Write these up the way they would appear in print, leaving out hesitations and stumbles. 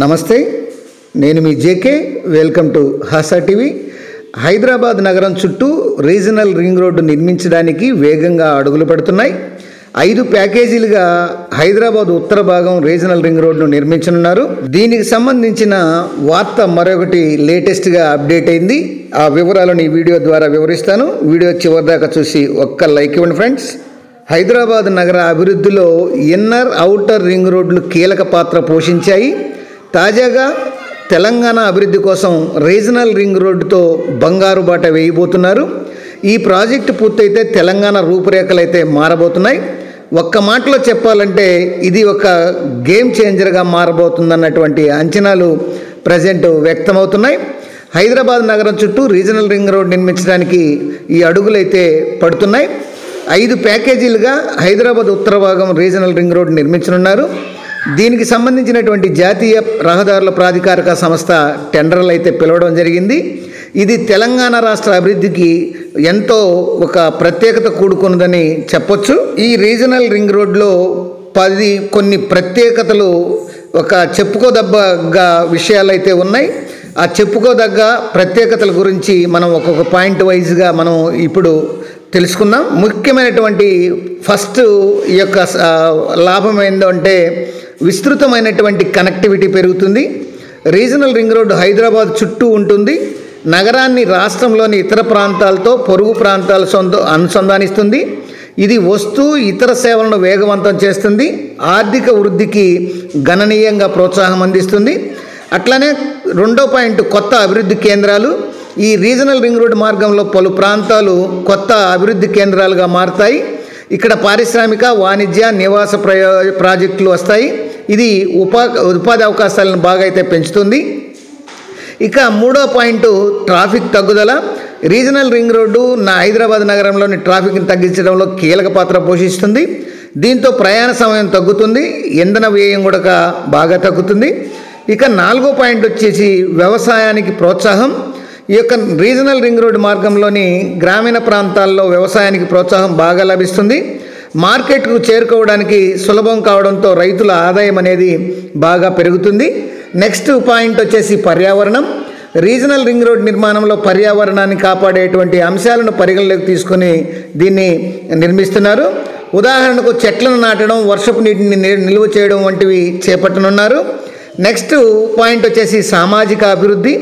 నమస్తే, నేను మీ JK. Welcome to Hasa TV. Hyderabad నగరం చుట్టూ రీజనల్ రింగ్ రోడ్డు నిర్మించడానికి వేగంగా అడుగులు పడుతున్నాయి. 5 ప్యాకేజీలుగా హైదరాబాద్ ఉత్తర భాగం రీజనల్ రింగ్ రోడ్డును నిర్మించనున్నారు. దీనికి సంబంధించిన వార్త మరొకటి లేటెస్ట్గా అప్డేట్ అయింది. ఆ వివరాలను ఈ వీడియో ద్వారా వివరిస్తాను. వీడియో చివరిదాకా చూసి ఒక్క లైక్ ఇవ్వండి ఫ్రెండ్స్. హైదరాబాద్ నగర అభివృద్ధిలో ఇన్నర్ ఔటర్ రింగ్ రోడ్లు కీలక పాత్ర పోషించాయి. తాజాగా తెలంగాణ అభివృద్ధి కోసం రీజనల్ రింగ్ రోడ్డుతో బంగారు బాట వేయబోతున్నారు. ఈ ప్రాజెక్టు పూర్తయితే తెలంగాణ రూపురేఖలు అయితే మారబోతున్నాయి. ఒక్క మాటలో చెప్పాలంటే ఇది ఒక గేమ్ చేంజర్గా మారబోతుందన్నటువంటి అంచనాలు ప్రజెంట్ వ్యక్తమవుతున్నాయి. హైదరాబాద్ నగరం చుట్టూ రీజనల్ రింగ్ రోడ్ నిర్మించడానికి ఈ అడుగులైతే పడుతున్నాయి. 5 ప్యాకేజీలుగా హైదరాబాద్ ఉత్తర భాగం రీజనల్ రింగ్ రోడ్ నిర్మించనున్నారు. దీనికి సంబంధించినటువంటి జాతీయ రహదారుల ప్రాధికారిక సంస్థ టెండర్లు అయితే పిలవడం జరిగింది. ఇది తెలంగాణ రాష్ట్ర అభివృద్ధికి ఎంతో ఒక ప్రత్యేకత కూడుకున్నదని చెప్పొచ్చు. ఈ రీజనల్ రింగ్ రోడ్లో కొన్ని ప్రత్యేకతలు, ఒక చెప్పుకోదగ్గ విషయాలు అయితే ఉన్నాయి. ఆ చెప్పుకోదగ్గ ప్రత్యేకతల గురించి మనం ఒక్కొక్క పాయింట్ వైజ్గా మనం ఇప్పుడు తెలుసుకుందాం. ముఖ్యమైనటువంటి ఫస్ట్ ఈ యొక్క లాభం ఏంటంటే విస్తృతమైనటువంటి కనెక్టివిటీ పెరుగుతుంది. రీజనల్ రింగ్ రోడ్డు హైదరాబాద్ చుట్టూ ఉంటుంది. నగరాన్ని రాష్ట్రంలోని ఇతర ప్రాంతాలతో పొరుగు ప్రాంతాలతో అనుసంధానిస్తుంది. ఇది ఇతర సేవలను వేగవంతం చేస్తుంది. ఆర్థిక వృద్ధికి గణనీయంగా ప్రోత్సాహం అందిస్తుంది. అట్లనే రెండో పాయింట్, కొత్త అభివృద్ధి కేంద్రాలు. ఈ రీజనల్ రింగ్ రోడ్డు మార్గంలో పలు ప్రాంతాలు కొత్త అభివృద్ధి కేంద్రాలుగా మారుతాయి. ఇక్కడ పారిశ్రామిక, వాణిజ్య, నివాస ప్రాజెక్టులు వస్తాయి. ఇది ఉపాధి అవకాశాలను బాగా అయితే పెంచుతుంది. ఇక మూడో పాయింట్, ట్రాఫిక్ తగ్గుదల. రీజనల్ రింగ్ రోడ్డు హైదరాబాద్ నగరంలోని ట్రాఫిక్ని తగ్గించడంలో కీలక పాత్ర పోషిస్తుంది. దీంతో ప్రయాణ సమయం తగ్గుతుంది, ఇంధన వ్యయం కూడా బాగా తగ్గుతుంది. ఇక నాలుగో పాయింట్ వచ్చేసి వ్యవసాయానికి ప్రోత్సాహం. ఈ యొక్క రీజనల్ రింగ్ రోడ్డు మార్గంలోని గ్రామీణ ప్రాంతాల్లో వ్యవసాయానికి ప్రోత్సాహం బాగా లభిస్తుంది. మార్కెట్కు చేరుకోవడానికి సులభం కావడంతో రైతుల ఆదాయం అనేది బాగా పెరుగుతుంది. నెక్స్ట్ పాయింట్ వచ్చేసి పర్యావరణం. రీజనల్ రింగ్ రోడ్ నిర్మాణంలో పర్యావరణాన్ని కాపాడేటువంటి అంశాలను పరిగణలోకి తీసుకొని దీన్ని నిర్మిస్తున్నారు. ఉదాహరణకు చెట్లను నాటడం, వర్షపు నీటిని నిల్వ చేయడం వంటివి చేపట్టనున్నారు. నెక్స్ట్ పాయింట్ వచ్చేసి సామాజిక అభివృద్ధి.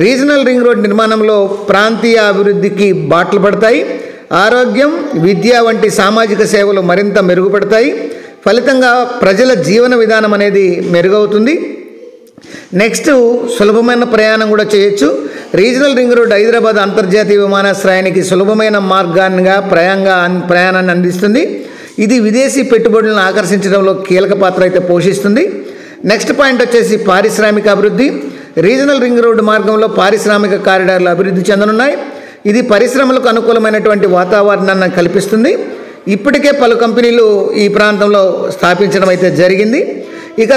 రీజనల్ రింగ్ రోడ్ నిర్మాణంలో ప్రాంతీయ అభివృద్ధికి బాటలు పడతాయి. ఆరోగ్యం, విద్య వంటి సామాజిక సేవలు మరింత మెరుగుపడతాయి. ఫలితంగా ప్రజల జీవన విధానం అనేది మెరుగవుతుంది. నెక్స్ట్, సులభమైన ప్రయాణం కూడా చేయొచ్చు. రీజనల్ రింగ్ రోడ్ హైదరాబాద్ అంతర్జాతీయ విమానాశ్రయానికి సులభమైన మార్గాన్నిగా ప్రయాణాన్ని అందిస్తుంది. ఇది విదేశీ పెట్టుబడులను ఆకర్షించడంలో కీలక పాత్ర అయితే పోషిస్తుంది. నెక్స్ట్ పాయింట్ వచ్చేసి పారిశ్రామిక అభివృద్ధి. రీజనల్ రింగ్ రోడ్డు మార్గంలో పారిశ్రామిక కారిడార్లు అభివృద్ధి చెందనున్నాయి. ఇది పరిశ్రమలకు అనుకూలమైనటువంటి వాతావరణాన్ని కల్పిస్తుంది. ఇప్పటికే పలు కంపెనీలు ఈ ప్రాంతంలో స్థాపించడం అయితే జరిగింది. ఇక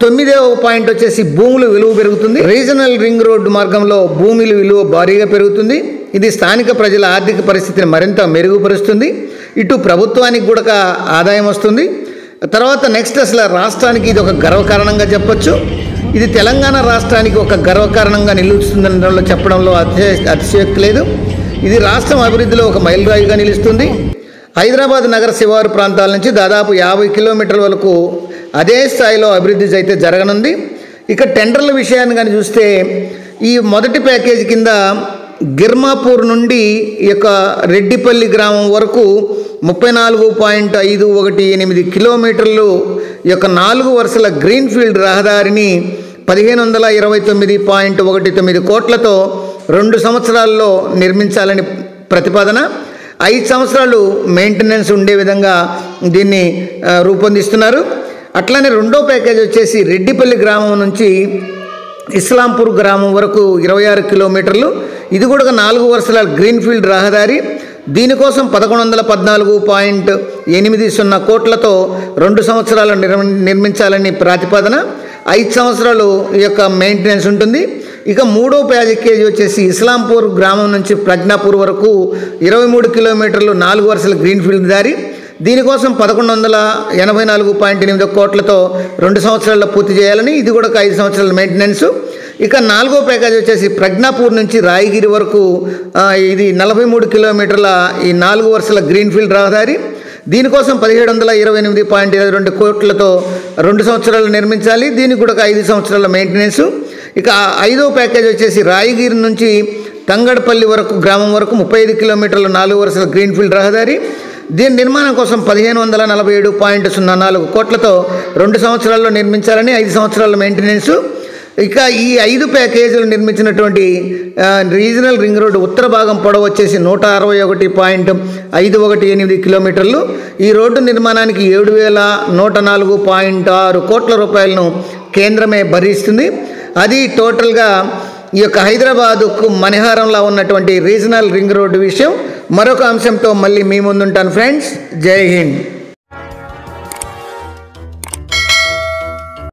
9వ పాయింట్ వచ్చేసి భూముల విలువ పెరుగుతుంది. రీజనల్ రింగ్ రోడ్డు మార్గంలో భూముల విలువ భారీగా పెరుగుతుంది. ఇది స్థానిక ప్రజల ఆర్థిక పరిస్థితిని మరింత మెరుగుపరుస్తుంది. ఇటు ప్రభుత్వానికి కూడా ఆదాయం వస్తుంది. తర్వాత నెక్స్ట్, అసలు రాష్ట్రానికి ఇది ఒక గర్వకారణంగా చెప్పొచ్చు. ఇది తెలంగాణ రాష్ట్రానికి ఒక గర్వకారణంగా నిలుస్తుందనడంలో చెప్పడంలో అతిశయోక్తి లేదు. ఇది రాష్ట్రం అభివృద్ధిలో ఒక మైలురాయిగా నిలుస్తుంది. హైదరాబాద్ నగర శివారు ప్రాంతాల నుంచి దాదాపు 50 కిలోమీటర్ల వరకు అదే స్థాయిలో అభివృద్ధి అయితే జరగనుంది. ఇక టెండర్ల విషయాన్ని కానీ చూస్తే, ఈ మొదటి ప్యాకేజీ కింద గిర్మాపూర్ నుండి ఈ యొక్క రెడ్డిపల్లి గ్రామం వరకు 34.518 కిలోమీటర్లు ఈ యొక్క 4 వరుసల గ్రీన్ఫీల్డ్ రహదారిని 1529.19 కోట్లతో 2 సంవత్సరాల్లో నిర్మించాలని ప్రతిపాదన. 5 సంవత్సరాలు మెయింటెనెన్స్ ఉండే విధంగా దీన్ని రూపొందిస్తున్నారు. అట్లనే రెండో ప్యాకేజ్ వచ్చేసి రెడ్డిపల్లి గ్రామం నుంచి ఇస్లాంపూర్ గ్రామం వరకు 26 కిలోమీటర్లు. ఇది కూడా 4 వరుసల గ్రీన్ఫీల్డ్ రహదారి. దీనికోసం 1114.80 కోట్లతో 2 సంవత్సరాలు నిర్మించాలని ప్రతిపాదన. 5 సంవత్సరాలు ఈ యొక్క మెయింటెనెన్స్ ఉంటుంది. ఇక మూడో ప్యాకేజీ వచ్చేసి ఇస్లాంపూర్ గ్రామం నుంచి ప్రజ్ఞాపూర్ వరకు 23 కిలోమీటర్లు 4 వరుసల గ్రీన్ఫీల్డ్ దారి. దీనికోసం 1184.8 కోట్లతో 2 సంవత్సరాల్లో పూర్తి చేయాలని, ఇది కూడా ఒక 5 సంవత్సరాల మెయింటెనెన్స్. ఇక 4వ ప్యాకేజ్ వచ్చేసి ప్రజ్ఞాపూర్ నుంచి రాయగిరి వరకు ఇది 43 కిలోమీటర్ల ఈ 4 వరుసల గ్రీన్ఫీల్డ్ రహదారి. దీనికోసం 1728.22 కోట్లతో 2 సంవత్సరాలు నిర్మించాలి, దీనికి కూడా ఒక 5 సంవత్సరాల మెయింటెనెన్స్. ఇక 5వ ప్యాకేజ్ వచ్చేసి రాయగిరి నుంచి తంగడపల్లి వరకు గ్రామం వరకు 35 కిలోమీటర్ల 4 వరుసల గ్రీన్ఫీల్డ్ రహదారి. దీని నిర్మాణం కోసం 1547.04 కోట్లతో 2 సంవత్సరాల్లో నిర్మించాలని, 5 సంవత్సరాల మెయింటెనెన్స్. ఇక ఈ 5 ప్యాకేజీలు నిర్మించినటువంటి రీజనల్ రింగ్ రోడ్డు ఉత్తర భాగం పొడవు వచ్చేసి 161.518 కిలోమీటర్లు. ఈ రోడ్డు నిర్మాణానికి 7104.6 కోట్ల రూపాయలను కేంద్రమే భరిస్తుంది. అది టోటల్గా ఈ యొక్క హైదరాబాదుకు మణిహారంలో ఉన్నటువంటి రీజనల్ రింగ్ రోడ్డు విషయం. మరొక అంశంతో మళ్ళీ మీ ముందుంటాను ఫ్రెండ్స్. జై హింద్.